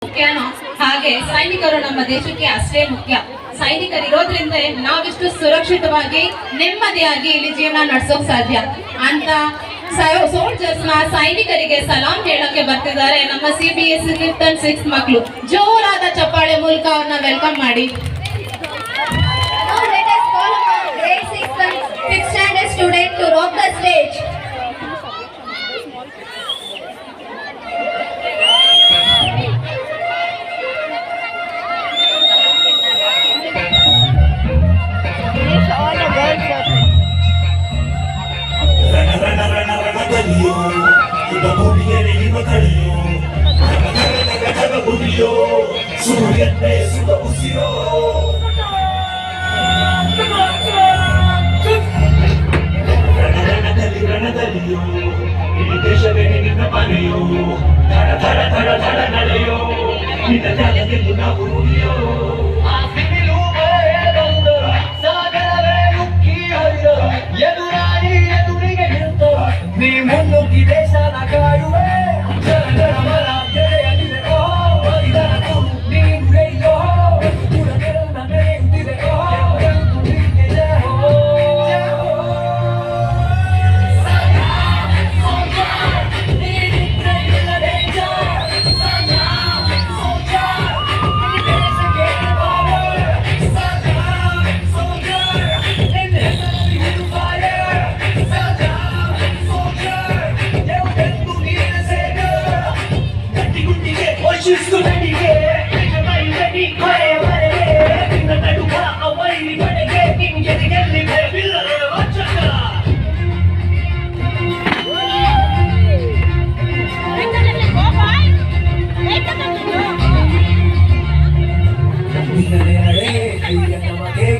ಮುಖ್ಯನೋ ಹಾಗೆ ಸೈನಿಕರು ನಮ್ಮ ದೇಶಕ್ಕೆ ಅಷ್ಟೇ ಮುಖ್ಯ. ಸೈನಿಕರಿರೋದ್ರಿಂದ ನಾವಿಷ್ಟು ಸುರಕ್ಷಿತವಾಗಿ ನೆಮ್ಮದಿಯಾಗಿ ಇಲ್ಲಿ ಜೀವನ ನಡೆಸೋಕ್ ಸಾಧ್ಯ ಅಂತ ಸೋಲ್ಜರ್ಸ್ ನ ಸೈನಿಕರಿಗೆ ಸಲಾಂ ಹೇಳಕ್ಕೆ ಬರ್ತಿದ್ದಾರೆ ನಮ್ಮ CBSE 5th and 6th ಮಕ್ಕಳು. ಜೋರಾದ ಚಪ್ಪಾಳೆ ಮೂಲಕ ಅವ್ರನ್ನ ವೆಲ್ಕಮ್ ಮಾಡಿ. Now let us call upon grade 6th and 6th standard student to rock the stage.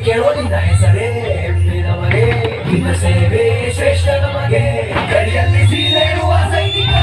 ಕೇಳೋದಿನ ಹೆಸರೇ ನಮಗೆ ನಿನ್ನ ಸೇವೆ ಶ್ರೇಷ್ಠ ನಮಗೆ ಕೈಯಲ್ಲಿ ಸೀಳೆಯುವ ಸೈನಿಕ